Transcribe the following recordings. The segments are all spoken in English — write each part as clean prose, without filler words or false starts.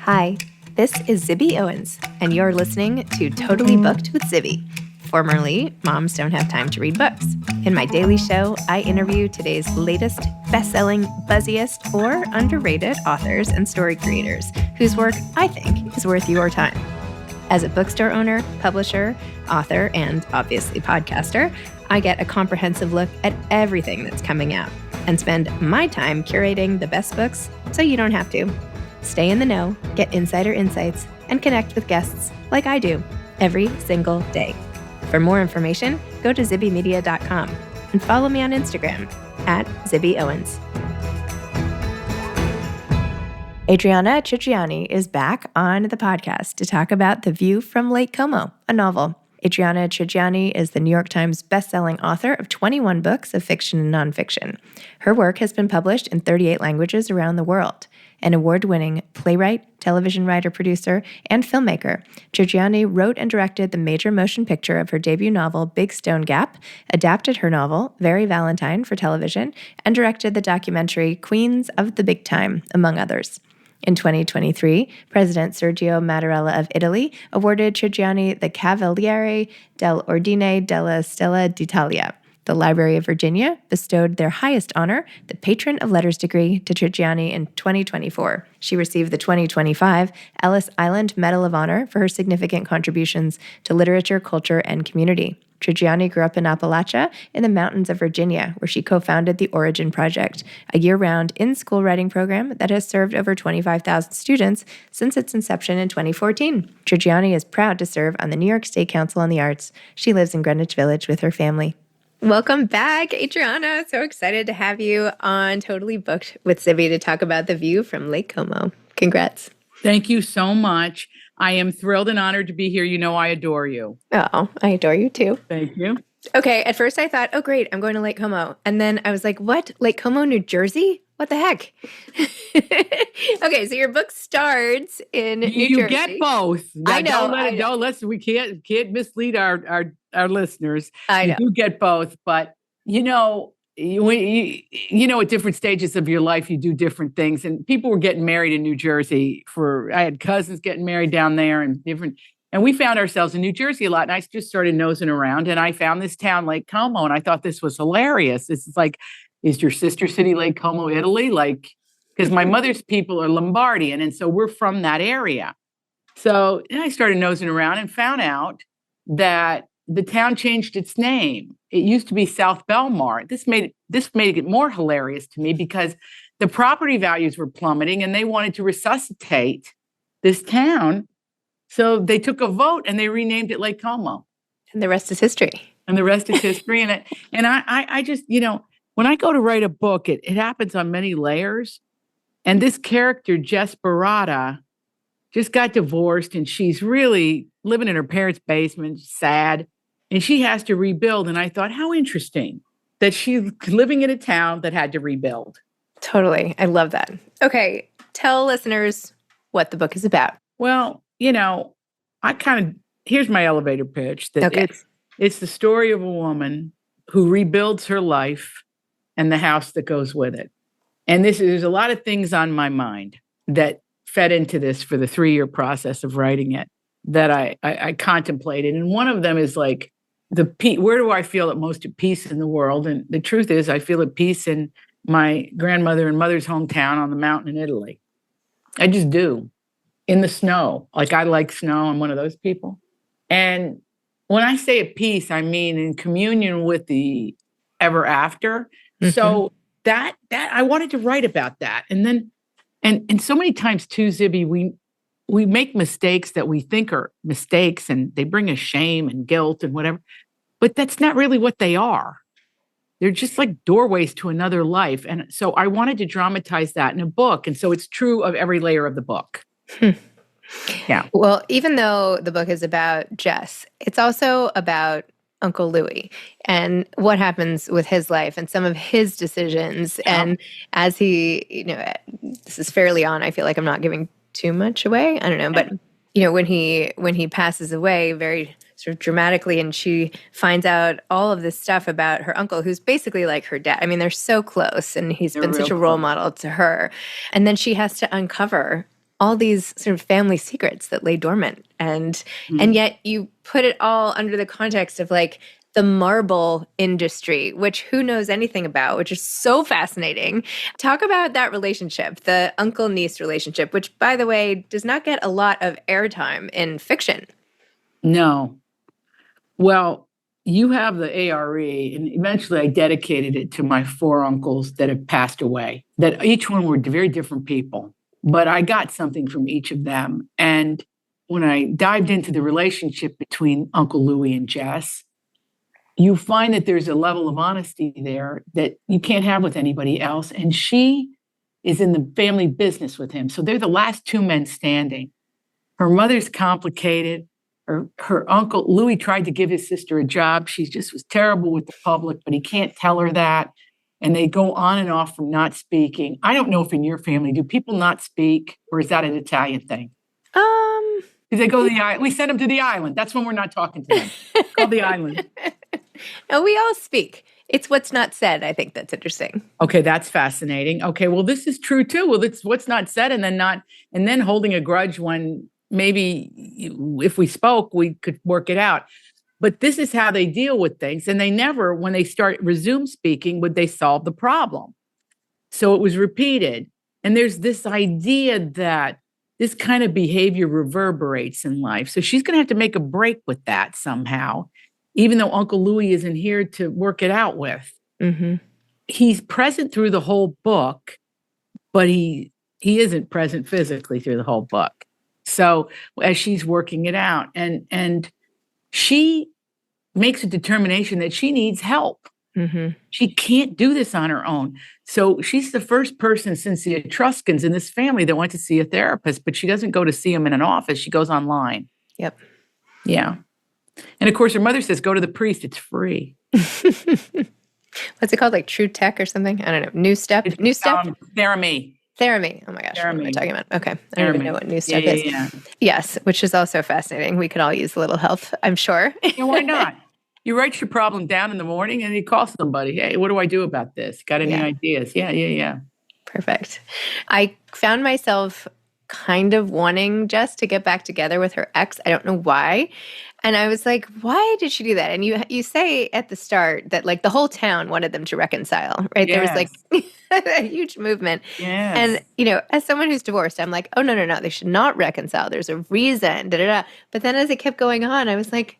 Hi, this is Zibby Owens, and you're listening to Totally Booked with Zibby, formerly Moms Don't Have Time to Read Books. In my daily show, I interview today's latest best-selling, buzziest, or underrated authors and story creators whose work I think is worth your time. As a bookstore owner, publisher, author, and obviously podcaster, I get a comprehensive look at everything that's coming out and spend my time curating the best books so you don't have to. Stay in the know, get insider insights, and connect with guests like I do every single day. For more information, go to zibbymedia.com and follow me on Instagram at Zibby Owens. Adriana Trigiani is back on the podcast to talk about The View from Lake Como, a novel. Adriana Trigiani is the New York Times bestselling author of 21 books of fiction and nonfiction. Her work has been published in 38 languages around the world. An award-winning playwright, television writer, producer, and filmmaker, Trigiani wrote and directed the major motion picture of her debut novel, Big Stone Gap, adapted her novel, Very Valentine, for television, and directed the documentary Queens of the Big Time, among others. In 2023, President Sergio Mattarella of Italy awarded Trigiani the Cavaliere dell'Ordine della Stella d'Italia. The Library of Virginia bestowed their highest honor, the Patron of Letters degree, to Trigiani in 2024. She received the 2025 Ellis Island Medal of Honor for her significant contributions to literature, culture, and community. Trigiani grew up in Appalachia in the mountains of Virginia, where she co-founded the Origin Project, a year-round in-school writing program that has served over 25,000 students since its inception in 2014. Trigiani is proud to serve on the New York State Council on the Arts. She lives in Greenwich Village with her family. Welcome back, Adriana. So excited to have you on Totally Booked with Zibby to talk about The View from Lake Como. Congrats. Thank you so much. I am thrilled and honored to be here. You know I adore you. Oh, I adore you too. Thank you. Okay, at first I thought, oh great, I'm going to Lake Como. And then I was like, what? Lake Como, New Jersey? What the heck? Okay, so your book starts in New Jersey. You get both. I know. We can't mislead our listeners. I know. You do get both, but you know at different stages of your life, you do different things. And people were getting married in New Jersey. I had cousins getting married down there and we found ourselves in New Jersey a lot. And I just started nosing around and I found this town, Lake Como, and I thought this was hilarious. This is like, is your sister city Lake Como, Italy? Like, because my mother's people are Lombardian, and so we're from that area. So then I started nosing around and found out that the town changed its name. It used to be South Belmar. This made it more hilarious to me because the property values were plummeting and they wanted to resuscitate this town. So they took a vote and they renamed it Lake Como. And the rest is history. And I just, when I go to write a book, it happens on many layers. And this character, Jess Baratta, just got divorced and she's really living in her parents' basement, sad. And she has to rebuild. And I thought, how interesting that she's living in a town that had to rebuild. Totally. I love that. Okay. Tell listeners what the book is about. Well, here's my elevator pitch. That okay. It's the story of a woman who rebuilds her life and the house that goes with it. And there's a lot of things on my mind that fed into this for the 3-year process of writing it that I contemplated. And one of them is like, where do I feel at most at peace in the world? And the truth is, I feel at peace in my grandmother and mother's hometown on the mountain in Italy. I just do. In the snow. Like, I like snow. I'm one of those people. And when I say at peace, I mean in communion with the ever after. Mm-hmm. So that I wanted to write about that. And then, and so many times too, Zibby, we make mistakes that we think are mistakes and they bring us shame and guilt and whatever, but that's not really what they are. They're just like doorways to another life. And so I wanted to dramatize that in a book. And so it's true of every layer of the book. Yeah. Well, even though the book is about Jess, it's also about Uncle Louis and what happens with his life and some of his decisions. Yeah. And as he, this is fairly on, I feel like I'm not giving too much away. I don't know. But, when he passes away very sort of dramatically and she finds out all of this stuff about her uncle, who's basically like her dad. I mean, they're so close and he's been such a role model to her. And then she has to uncover all these sort of family secrets that lay dormant. And yet you put it all under the context of like the marble industry, which who knows anything about, which is so fascinating. Talk about that relationship, the uncle-niece relationship, which, by the way, does not get a lot of airtime in fiction. No. Well, you have the ARE, and eventually I dedicated it to my 4 uncles that have passed away, that each one were very different people. But I got something from each of them. And when I dived into the relationship between Uncle Louis and Jess, you find that there's a level of honesty there that you can't have with anybody else. And she is in the family business with him. So they're the last 2 men standing. Her mother's complicated. Her uncle, Louis, tried to give his sister a job. She just was terrible with the public, but he can't tell her that. And they go on and off from not speaking. I don't know if in your family, do people not speak, or is that an Italian thing? Because they go to the island. We send them to the island. That's when we're not talking to them. Call the island. No, we all speak. It's what's not said. I think that's interesting. Okay, that's fascinating. Okay, well, this is true too. Well, it's what's not said, and then holding a grudge when maybe if we spoke, we could work it out. But this is how they deal with things. And they never, when they resume speaking, would they solve the problem. So it was repeated. And there's this idea that this kind of behavior reverberates in life. So she's going to have to make a break with that somehow, even though Uncle Louis isn't here to work it out with. Mm-hmm. He's present through the whole book, but he isn't present physically through the whole book. So as she's working it out, and she makes a determination that she needs help. Mm-hmm. She can't do this on her own. So she's the first person since the Etruscans in this family that went to see a therapist, but she doesn't go to see him in an office. She goes online. Yep. Yeah. And of course, her mother says, go to the priest. It's free. What's it called? Like True Tech or something? I don't know. New Step? New Step? Therapy. Therapy. Oh my gosh. What am I talking about? Okay. I don't even know what New Step Yeah. is. Yes, which is also fascinating. We could all use a little help, I'm sure. Yeah, why not? You write your problem down in the morning and you call somebody. Hey, what do I do about this? Got any ideas? Yeah. Perfect. I found myself kind of wanting Jess to get back together with her ex. I don't know why. And I was like, why did she do that? And you say at the start that like the whole town wanted them to reconcile, right? Yes. There was like a huge movement. Yes. And, as someone who's divorced, I'm like, oh, no, they should not reconcile. There's a reason, da-da-da. But then as it kept going on, I was like,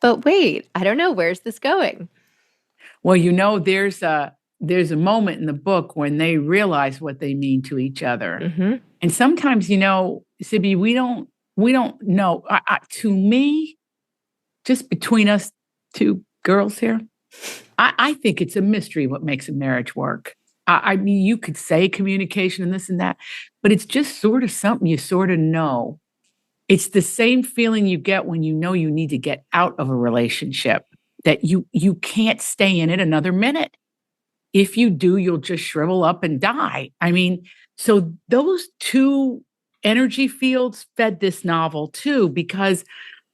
but wait, I don't know. Where's this going? Well, there's a moment in the book when they realize what they mean to each other. Mm-hmm. And sometimes, Sibby, we don't know. To me, just between us 2 girls here, I think it's a mystery what makes a marriage work. I mean, you could say communication and this and that, but it's just sort of something you sort of know. It's the same feeling you get when you know you need to get out of a relationship, that you can't stay in it another minute. If you do, you'll just shrivel up and die. I mean, so those 2 energy fields fed this novel too, because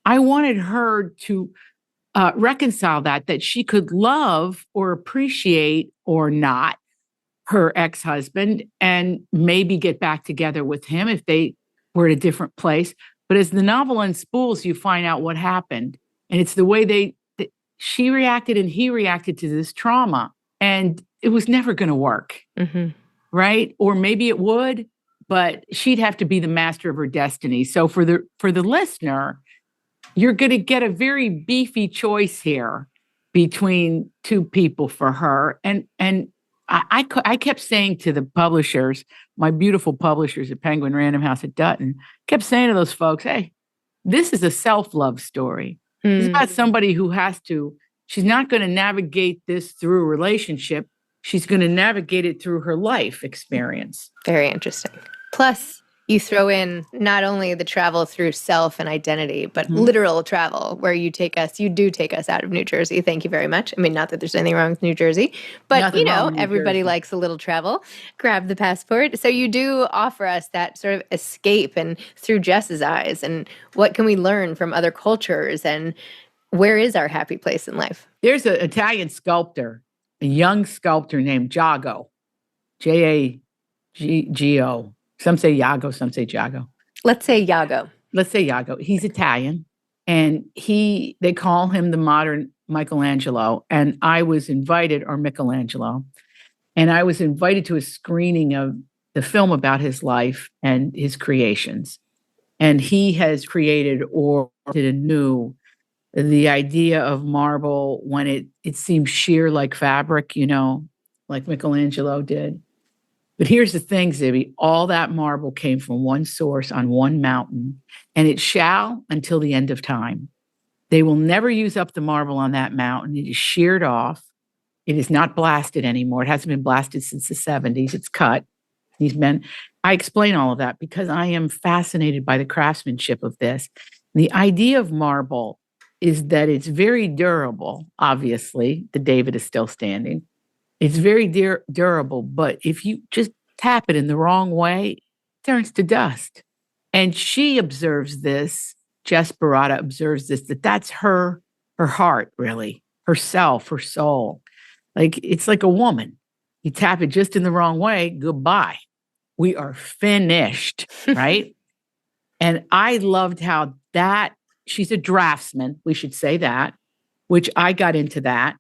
I wanted her to reconcile that she could love or appreciate or not her ex-husband and maybe get back together with him if they were at a different place. But as the novel unspools, you find out what happened. And it's the way she reacted and he reacted to this trauma. And it was never going to work, mm-hmm. right? Or maybe it would, but she'd have to be the master of her destiny. So for the listener, you're going to get a very beefy choice here between 2 people for her. And I kept saying to the publishers, my beautiful publishers at Penguin Random House at Dutton, kept saying to those folks, hey, this is a self-love story. Mm. It's about somebody who she's not going to navigate this through a relationship. She's going to navigate it through her life experience. Very interesting. Plus, you throw in not only the travel through self and identity, but literal travel where you do take us out of New Jersey. Thank you very much. I mean, not that there's anything wrong with New Jersey, but everybody likes a little travel. Grab the passport. So you do offer us that sort of escape and through Jess's eyes, and what can we learn from other cultures, and where is our happy place in life? There's an Italian sculptor, a young sculptor named Jago, Jago. Some say Iago, some say Giago. Let's say Iago. Let's say Iago. He's Italian, and they call him the modern Michelangelo. And I was invited, or Michelangelo, and I was invited to a screening of the film about his life and his creations. And he has created or did anew the idea of marble when it seems sheer like fabric, like Michelangelo did. But here's the thing, Zibby, all that marble came from one source on one mountain, and it shall until the end of time. They will never use up the marble on that mountain. It is sheared off. It is not blasted anymore. It hasn't been blasted since the 70s. It's cut. I explain all of that because I am fascinated by the craftsmanship of this. The idea of marble is that it's very durable. Obviously, the David is still standing. It's very durable, but if you just tap it in the wrong way, it turns to dust. And she observes this, Jess Baratta observes this, that's her heart, really, herself, her soul. Like, it's like a woman. You tap it just in the wrong way, goodbye. We are finished, right? And I loved how she's a draftsman, we should say that, which I got into that.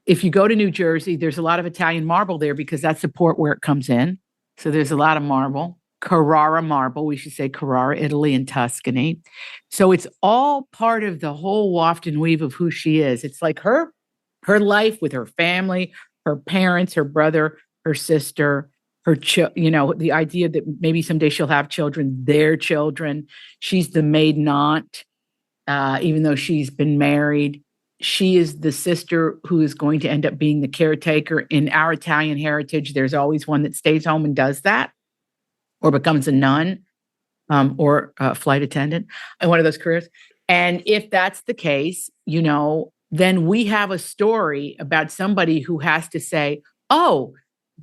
If you go to New Jersey, there's a lot of Italian marble there because that's the port where it comes in. So there's a lot of marble. Carrara marble, we should say Carrara, Italy and Tuscany. So it's all part of the whole waft and weave of who she is. It's like her life with her family, her parents, her brother, her sister, the idea that maybe someday she'll have children, their children. She's the maiden aunt, even though she's been married. She is the sister who is going to end up being the caretaker. In our Italian heritage, there's always one that stays home and does that, or becomes a nun, or a flight attendant, and one of those careers. And if that's the case, then we have a story about somebody who has to say, oh,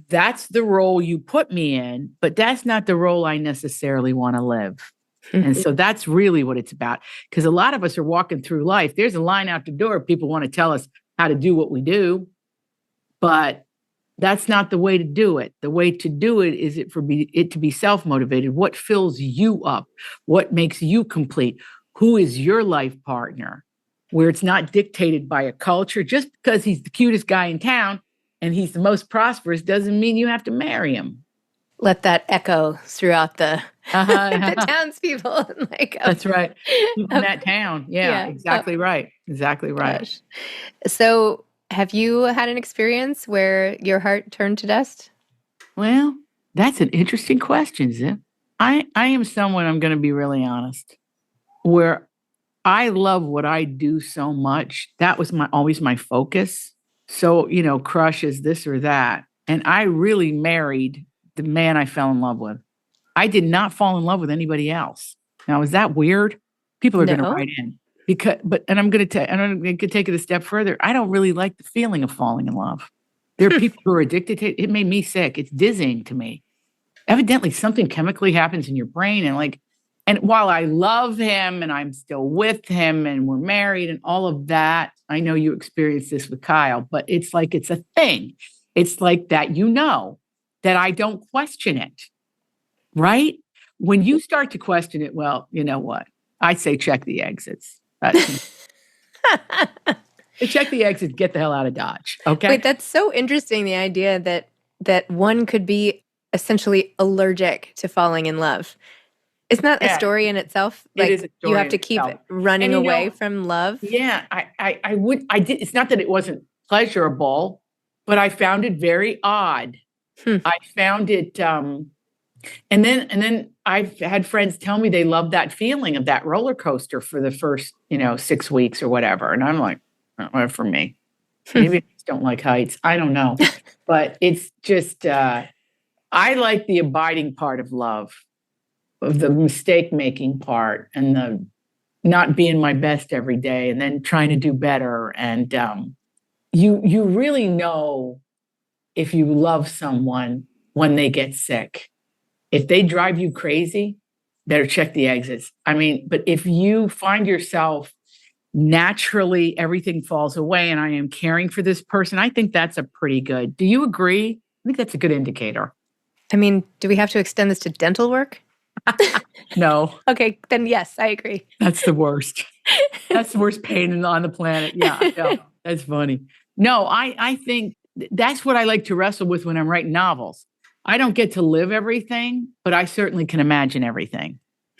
that's the role you put me in, but that's not the role I necessarily want to live. And so that's really what it's about. Because a lot of us are walking through life. There's a line out the door. People want to tell us how to do what we do, but that's not the way to do it. The way to do it is it to be self-motivated. What fills you up? What makes you complete? Who is your life partner? Where it's not dictated by a culture. Just because he's the cutest guy in town and he's the most prosperous doesn't mean you have to marry him. Let that echo throughout the townspeople. That's right. In that town. Yeah, exactly right. Exactly right. Gosh. So have you had an experience where your heart turned to dust? Well, that's an interesting question, Zip. I am someone, I'm going to be really honest, where I love what I do so much. That was always my focus. So, crush is this or that. And I really married the man I fell in love with. I did not fall in love with anybody else. Now, is that weird? People are going to write in and I'm going to take it a step further. I don't really like the feeling of falling in love. There are people who are addicted to it. It made me sick. It's dizzying to me. Evidently, something chemically happens in your brain. And while I love him and I'm still with him and we're married and all of that, I know you experienced this with Kyle, but it's like it's a thing. It's like that, that I don't question it, right? When you start to question it, well, you know what? I say check the exits. Check the exits, get the hell out of Dodge, okay? Wait, that's so interesting, the idea that one could be essentially allergic to falling in love. Isn't that a story in itself? Like, it is a story you have to keep running away from love? Yeah, I did. It's not that it wasn't pleasurable, but I found it very odd. I found it, and then I've had friends tell me they love that feeling of that roller coaster for the first, 6 weeks or whatever. And I'm like, not for me. Maybe I just don't like heights. I don't know. But it's just, I like the abiding part of love, of the mistake-making part and the not being my best every day and then trying to do better. And you really know if you love someone when they get sick. If they drive you crazy, better check the exits. I mean, but if you find yourself naturally, everything falls away and I am caring for this person, I think that's a pretty good. Do you agree? I think that's a good indicator. I mean, do we have to extend this to dental work? No. Okay, then yes, I agree. That's the worst. That's the worst pain on the planet. Yeah, that's funny. No, I think that's what I like to wrestle with when I'm writing novels. I don't get to live everything, but I certainly can imagine everything.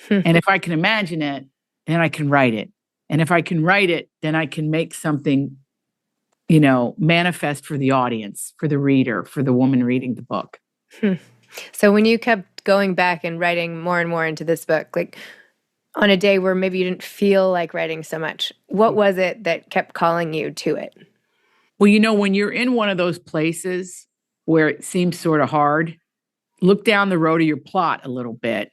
And if I can imagine it, then I can write it. And if I can write it, then I can make something, manifest for the audience, for the reader, for the woman reading the book. So when you kept going back and writing more and more into this book, like on a day where maybe you didn't feel like writing so much, what was it that kept calling you to it? Well, when you're in one of those places where it seems sort of hard, look down the road of your plot a little bit.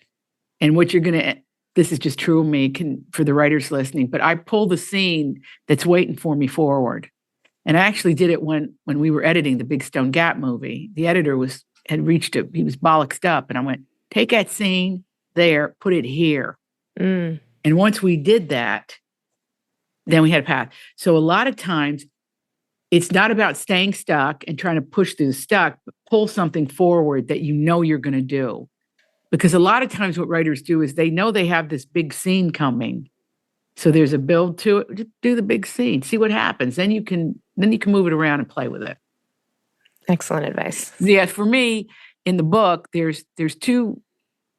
And what you're going to, this is just true of me for the writers listening, but I pull the scene that's waiting for me forward. And I actually did it when we were editing the Big Stone Gap movie. The editor had reached it. He was bollocksed up. And I went, take that scene there, put it here. And once we did that, then we had a path. So a lot of times it's not about staying stuck and trying to push through the stuck, but pull something forward that you're going to do. Because a lot of times what writers do is they know they have this big scene coming. So there's a build to it. Just do the big scene, see what happens. Then you can move it around and play with it. Excellent advice. Yeah, for me in the book, there's two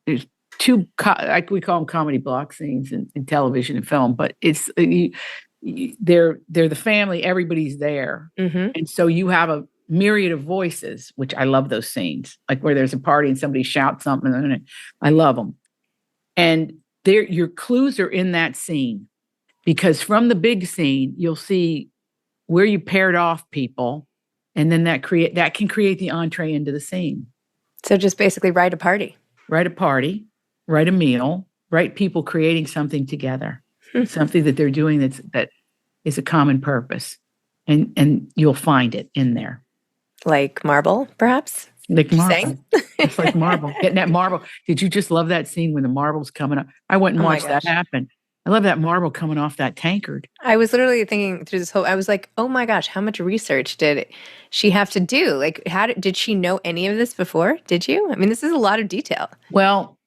like we call them comedy block scenes in television and film, but it's they're the family. Everybody's there, and so you have a myriad of voices, which I love those scenes, like where there's a party and somebody shouts something. And I love them, and your clues are in that scene, because from the big scene you'll see where you paired off people, and then that can create the entree into the scene. So just basically write a party, write a meal, write people creating something together, something that they're doing that is a common purpose, and you'll find it in there. Like marble, perhaps? Like marble. It's like marble. Getting that marble. Did you just love that scene when the marble's coming up? I went and watched that happen. I love that marble coming off that tankard. I was literally thinking through this whole, I was like, oh my gosh, how much research did she have to do? Like, did she know any of this before? Did you? I mean, this is a lot of detail. Well,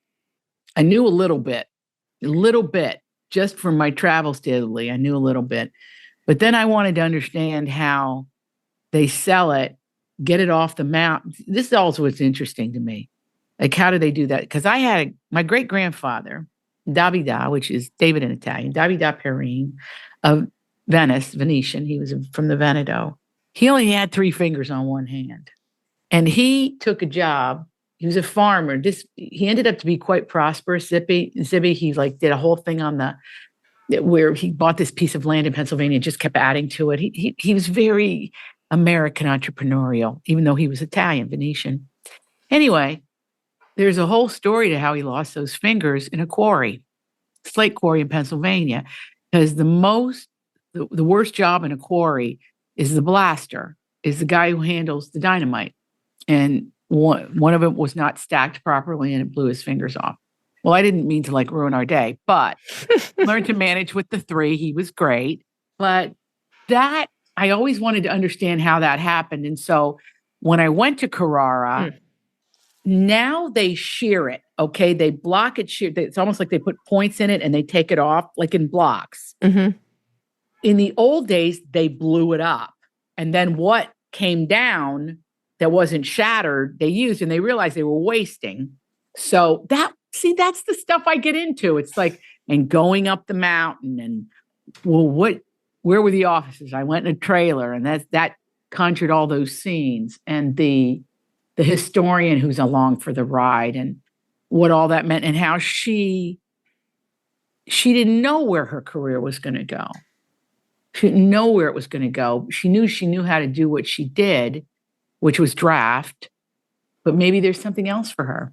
I knew a little bit, just from my travels to Italy. I knew a little bit, but then I wanted to understand how they sell it, get it off the map. This is also what's interesting to me. Like, how do they do that? Because I had my great-grandfather, Davide, which is David in Italian, Davide Perrine of Venice, Venetian. He was from the Veneto. He only had 3 fingers on one hand. And he took a job. He was a farmer. He ended up to be quite prosperous. Zippy, he did a whole thing where he bought this piece of land in Pennsylvania and just kept adding to it. He was very American entrepreneurial, even though he was Italian, Venetian. Anyway, there's a whole story to how he lost those fingers in a quarry, slate quarry in Pennsylvania, because the worst job in a quarry is the blaster, is the guy who handles the dynamite. And one of them was not stacked properly and it blew his fingers off. Well, I didn't mean to ruin our day, but learned to manage with the 3. He was great. But that, I always wanted to understand how that happened. And so when I went to Carrara, now they shear it. Okay. They block it. It's almost like they put points in it and they take it off like in blocks. In the old days, they blew it up. And then what came down that wasn't shattered, they used, and they realized they were wasting. So that's the stuff I get into. It's like, and going up the mountain and, where were the offices? I went in a trailer, and that conjured all those scenes, and the historian who's along for the ride and what all that meant, and how she didn't know where her career was going to go. She didn't know where it was going to go. She knew how to do what she did, which was draft, but maybe there's something else for her.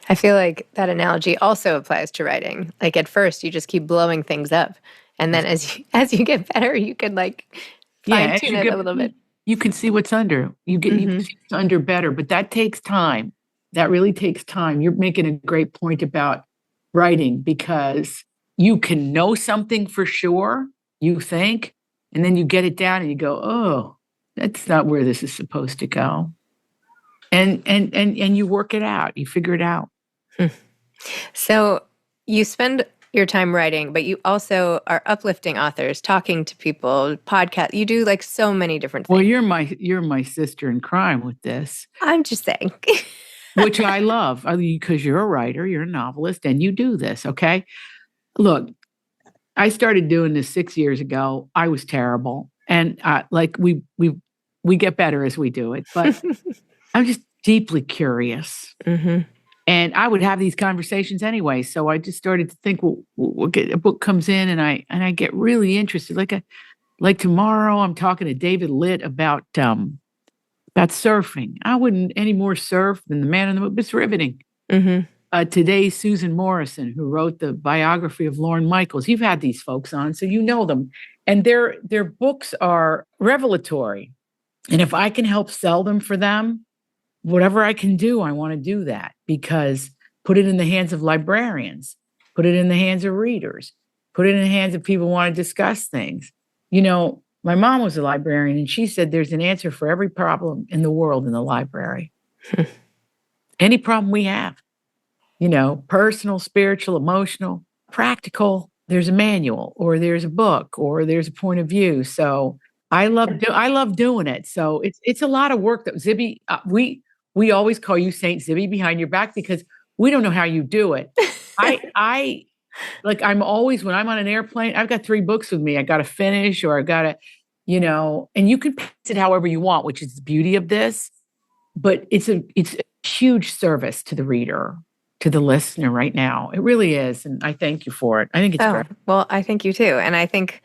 I feel like that analogy also applies to writing. Like, at first, you just keep blowing things up. And then as you get better, you can fine tune it a little bit. You can see what's under. You can see what's under better, but that takes time. That really takes time. You're making a great point about writing, because you can know something for sure, you think, and then you get it down and you go, oh, that's not where this is supposed to go. And you work it out. You figure it out. So you spend your time writing, but you also are uplifting authors, talking to people, podcast. You do like so many different things. Well, you're my sister in crime with this. I'm just saying. Which I love, because you're a writer, you're a novelist, and you do this, okay? Look, I started doing this 6 years ago. I was terrible. And like we get better as we do it, but I'm just deeply curious. Mm-hmm. And I would have these conversations anyway. So I just started to think, well, a book comes in and I get really interested. Like tomorrow, I'm talking to David Litt about surfing. I wouldn't any more surf than the man in the moon. It's riveting. Mm-hmm. Today, Susan Morrison, who wrote the biography of Lorne Michaels. You've had these folks on, so you know them. And their books are revelatory. And if I can help sell them for them, whatever I can do, I want to do that, because put it in the hands of librarians, put it in the hands of readers, put it in the hands of people who want to discuss things. You know, my mom was a librarian, and she said there's an answer for every problem in the world in the library. Any problem we have, you know, personal, spiritual, emotional, practical, there's a manual, or there's a book, or there's a point of view. So I love doing it. So it's a lot of work that Zibby, we always call you Saint Zibby behind your back, because we don't know how you do it. I'm always, when I'm on an airplane, I've got 3 books with me. I got to finish, or I got to, you know, and you can pace it however you want, which is the beauty of this. But it's a huge service to the reader, to the listener right now. It really is. And I thank you for it. I think it's great. Well, I thank you too. And I think,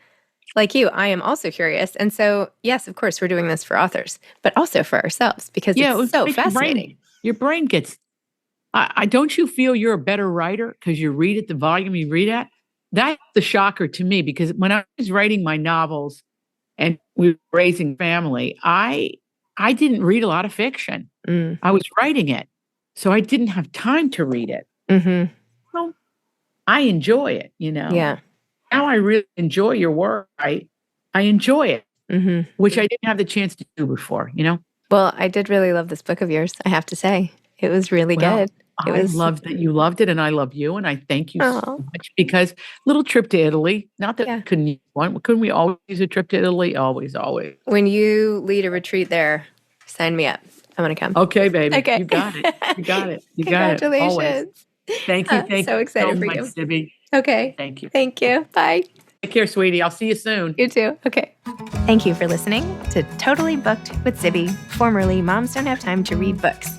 like you, I am also curious. And so, yes, of course, we're doing this for authors, but also for ourselves, because it's so fascinating. Your brain gets, don't you feel you're a better writer because you read at the volume you read at? That's the shocker to me, because when I was writing my novels and we were raising family, I didn't read a lot of fiction. I was writing it. So I didn't have time to read it. Mm-hmm. Well, I enjoy it, you know? Yeah. Now I really enjoy your work. I enjoy it, mm-hmm. which I didn't have the chance to do before, you know? Well, I did really love this book of yours, I have to say. It was really good. I loved that you loved it, and I love you, and I thank you so much, because little trip to Italy, not that we couldn't use one. Couldn't we always use a trip to Italy? Always, always. When you lead a retreat there, sign me up. I want to come. Okay, baby. Okay. You got it. You got it. You got it. Congratulations. Always. Thank you. Thank so you excited so for much, you. Zibby. Okay. Thank you. Thank you. Bye. Take care, sweetie. I'll see you soon. You too. Okay. Thank you for listening to Totally Booked with Zibby, formerly Moms Don't Have Time to Read Books.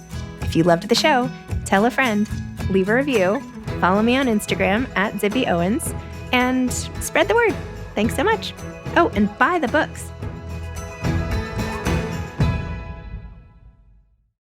If you loved the show, tell a friend, leave a review, follow me on Instagram at Zibby Owens, and spread the word. Thanks so much. Oh, and buy the books.